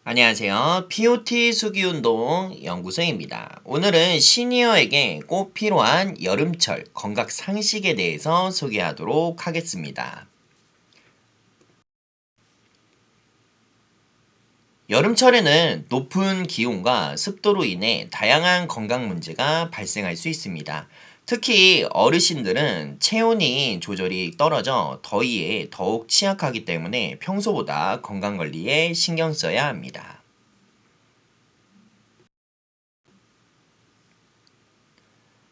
안녕하세요. POT 수기운동 연구소입니다. 오늘은 시니어에게 꼭 필요한 여름철 건강 상식에 대해서 소개하도록 하겠습니다. 여름철에는 높은 기온과 습도로 인해 다양한 건강 문제가 발생할 수 있습니다. 특히 어르신들은 체온이 조절이 떨어져 더위에 더욱 취약하기 때문에 평소보다 건강 관리에 신경 써야 합니다.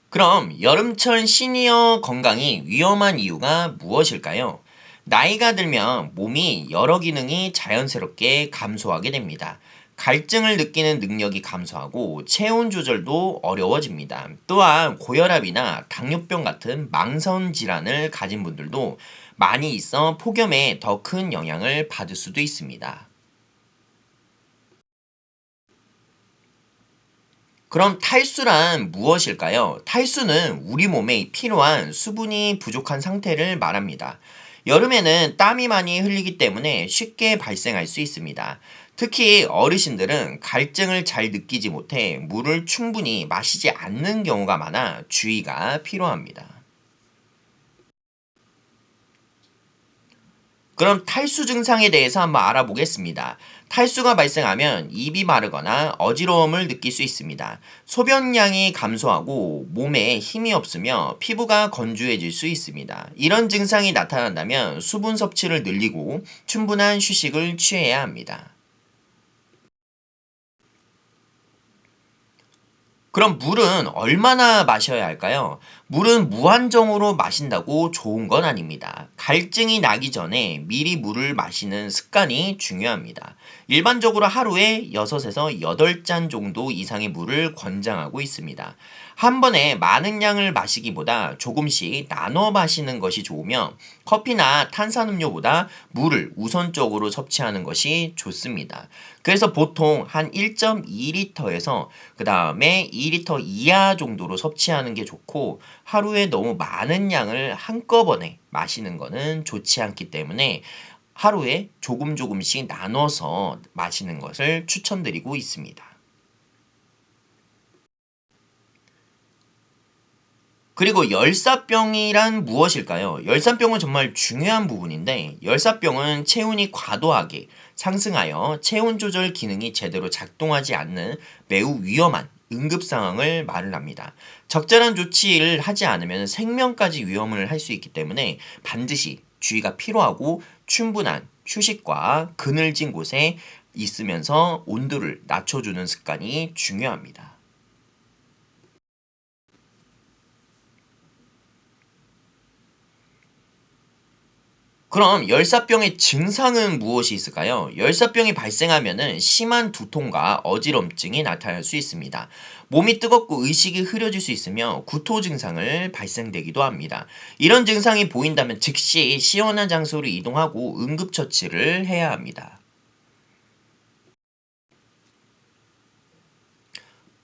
그럼 여름철 시니어 건강이 위험한 이유가 무엇일까요? 나이가 들면 몸이 여러 기능이 자연스럽게 감소하게 됩니다. 갈증을 느끼는 능력이 감소하고 체온 조절도 어려워집니다. 또한 고혈압이나 당뇨병 같은 망성 질환을 가진 분들도 많이 있어 폭염에 더 큰 영향을 받을 수도 있습니다. 그럼 탈수란 무엇일까요? 탈수는 우리 몸에 필요한 수분이 부족한 상태를 말합니다. 여름에는 땀이 많이 흘리기 때문에 쉽게 발생할 수 있습니다. 특히 어르신들은 갈증을 잘 느끼지 못해 물을 충분히 마시지 않는 경우가 많아 주의가 필요합니다. 그럼 탈수 증상에 대해서 한번 알아보겠습니다. 탈수가 발생하면 입이 마르거나 어지러움을 느낄 수 있습니다. 소변량이 감소하고 몸에 힘이 없으며 피부가 건조해질 수 있습니다. 이런 증상이 나타난다면 수분 섭취를 늘리고 충분한 휴식을 취해야 합니다. 그럼 물은 얼마나 마셔야 할까요? 물은 무한정으로 마신다고 좋은 건 아닙니다. 갈증이 나기 전에 미리 물을 마시는 습관이 중요합니다. 일반적으로 하루에 6에서 8잔 정도 이상의 물을 권장하고 있습니다. 한 번에 많은 양을 마시기보다 조금씩 나눠 마시는 것이 좋으며 커피나 탄산음료보다 물을 우선적으로 섭취하는 것이 좋습니다. 그래서 보통 한 1.2리터에서 그 다음에 2리터 이하 정도로 섭취하는 게 좋고 하루에 너무 많은 양을 한꺼번에 마시는 것은 좋지 않기 때문에 하루에 조금씩 나눠서 마시는 것을 추천드리고 있습니다. 그리고 열사병이란 무엇일까요? 열사병은 정말 중요한 부분인데 열사병은 체온이 과도하게 상승하여 체온 조절 기능이 제대로 작동하지 않는 매우 위험한 응급 상황을 말을 합니다. 적절한 조치를 하지 않으면 생명까지 위험을 할 수 있기 때문에 반드시 주의가 필요하고 충분한 휴식과 그늘진 곳에 있으면서 온도를 낮춰주는 습관이 중요합니다. 그럼 열사병의 증상은 무엇이 있을까요? 열사병이 발생하면 심한 두통과 어지럼증이 나타날 수 있습니다. 몸이 뜨겁고 의식이 흐려질 수 있으며 구토 증상을 발생되기도 합니다. 이런 증상이 보인다면 즉시 시원한 장소로 이동하고 응급처치를 해야 합니다.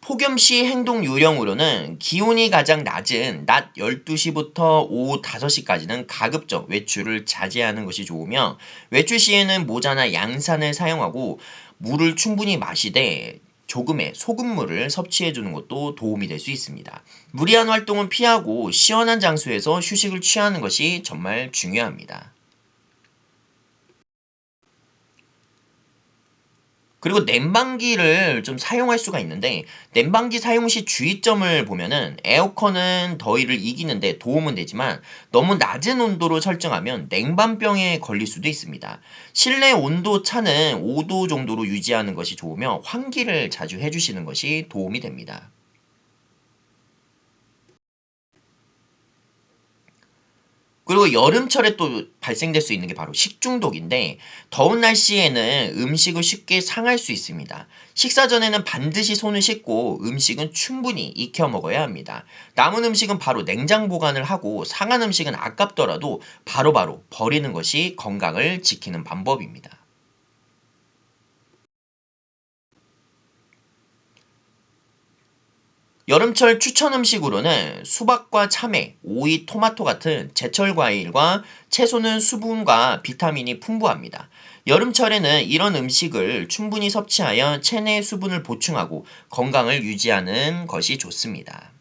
폭염시 행동 요령으로는 기온이 가장 낮은 낮 12시부터 오후 5시까지는 가급적 외출을 자제하는 것이 좋으며 외출 시에는 모자나 양산을 사용하고 물을 충분히 마시되 조금의 소금물을 섭취해 주는 것도 도움이 될 수 있습니다. 무리한 활동은 피하고 시원한 장소에서 휴식을 취하는 것이 정말 중요합니다. 그리고 냉방기를 좀 사용할 수가 있는데 냉방기 사용 시 주의점을 보면은 에어컨은 더위를 이기는 데 도움은 되지만 너무 낮은 온도로 설정하면 냉방병에 걸릴 수도 있습니다. 실내 온도 차는 5도 정도로 유지하는 것이 좋으며 환기를 자주 해 주시는 것이 도움이 됩니다. 그리고 여름철에 또 발생될 수 있는 게 바로 식중독인데 더운 날씨에는 음식을 쉽게 상할 수 있습니다. 식사 전에는 반드시 손을 씻고 음식은 충분히 익혀 먹어야 합니다. 남은 음식은 바로 냉장 보관을 하고 상한 음식은 아깝더라도 바로바로 버리는 것이 건강을 지키는 방법입니다. 여름철 추천 음식으로는 수박과 참외, 오이, 토마토 같은 제철 과일과 채소는 수분과 비타민이 풍부합니다. 여름철에는 이런 음식을 충분히 섭취하여 체내 수분을 보충하고 건강을 유지하는 것이 좋습니다.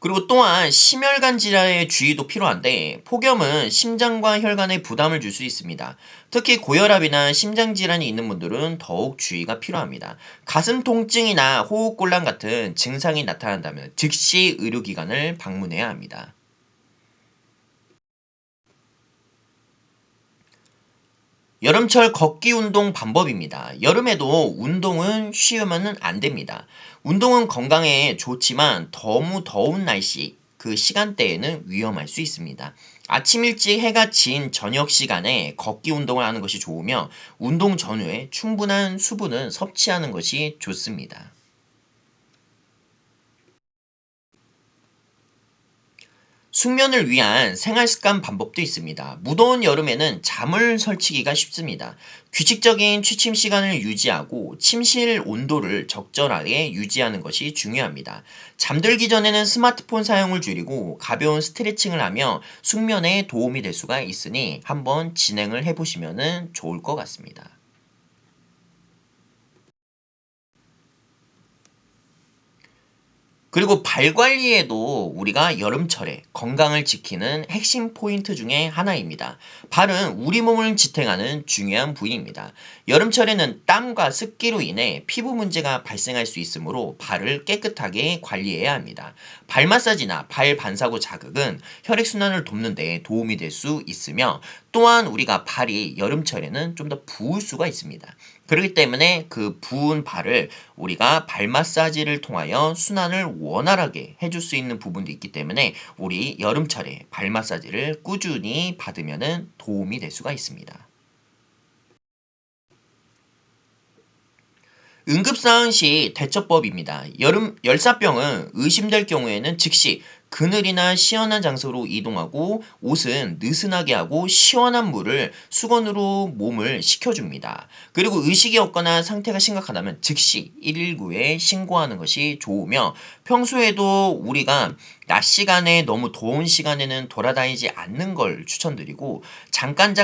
그리고 또한 심혈관 질환에 주의도 필요한데 폭염은 심장과 혈관에 부담을 줄 수 있습니다. 특히 고혈압이나 심장 질환이 있는 분들은 더욱 주의가 필요합니다. 가슴 통증이나 호흡곤란 같은 증상이 나타난다면 즉시 의료기관을 방문해야 합니다. 여름철 걷기 운동 방법입니다. 여름에도 운동은 쉬우면 안 됩니다. 운동은 건강에 좋지만 너무 더운 날씨, 그 시간대에는 위험할 수 있습니다. 아침 일찍 해가 진 저녁 시간에 걷기 운동을 하는 것이 좋으며 운동 전후에 충분한 수분은 섭취하는 것이 좋습니다. 숙면을 위한 생활습관 방법도 있습니다. 무더운 여름에는 잠을 설치기가 쉽습니다. 규칙적인 취침 시간을 유지하고 침실 온도를 적절하게 유지하는 것이 중요합니다. 잠들기 전에는 스마트폰 사용을 줄이고 가벼운 스트레칭을 하며 숙면에 도움이 될 수가 있으니 한번 진행을 해보시면 좋을 것 같습니다. 그리고 발 관리에도 우리가 여름철에 건강을 지키는 핵심 포인트 중에 하나입니다. 발은 우리 몸을 지탱하는 중요한 부위입니다. 여름철에는 땀과 습기로 인해 피부 문제가 발생할 수 있으므로 발을 깨끗하게 관리해야 합니다. 발 마사지나 발 반사구 자극은 혈액순환을 돕는 데 도움이 될 수 있으며 또한 우리가 발이 여름철에는 좀 더 부을 수가 있습니다. 그렇기 때문에 그 부은 발을 우리가 발 마사지를 통하여 순환을 원활하게 해줄 수 있는 부분도 있기 때문에 우리 여름철에 발 마사지를 꾸준히 받으면 도움이 될 수가 있습니다. 응급상황 시 대처법입니다. 여름 열사병은 의심될 경우에는 즉시 그늘이나 시원한 장소로 이동하고 옷은 느슨하게 하고 시원한 물을 수건으로 몸을 식혀줍니다. 그리고 의식이 없거나 상태가 심각하다면 즉시 119에 신고하는 것이 좋으며 평소에도 우리가 낮 시간에 너무 더운 시간에는 돌아다니지 않는 걸 추천드리고 잠깐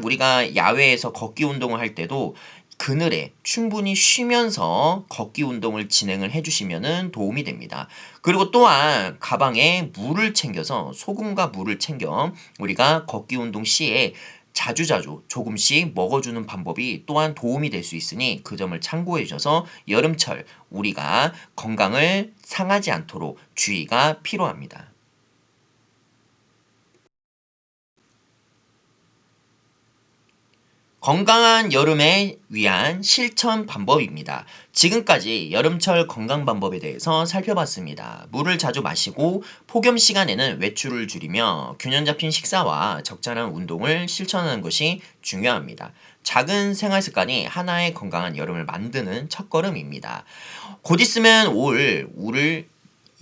우리가 야외에서 걷기 운동을 할 때도 그늘에 충분히 쉬면서 걷기 운동을 진행을 해주시면 도움이 됩니다. 그리고 또한 가방에 물을 챙겨서 소금과 물을 챙겨 우리가 걷기 운동 시에 자주자주 조금씩 먹어주는 방법이 또한 도움이 될 수 있으니 그 점을 참고해 주셔서 여름철 우리가 건강을 상하지 않도록 주의가 필요합니다. 건강한 여름에 위한 실천 방법입니다. 지금까지 여름철 건강 방법에 대해서 살펴봤습니다. 물을 자주 마시고 폭염 시간에는 외출을 줄이며 균형 잡힌 식사와 적절한 운동을 실천하는 것이 중요합니다. 작은 생활 습관이 하나의 건강한 여름을 만드는 첫걸음입니다. 곧 있으면 올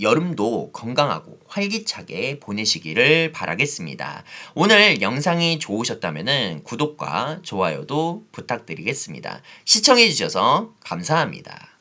여름도 건강하고 활기차게 보내시기를 바라겠습니다. 오늘 영상이 좋으셨다면 구독과 좋아요도 부탁드리겠습니다. 시청해주셔서 감사합니다.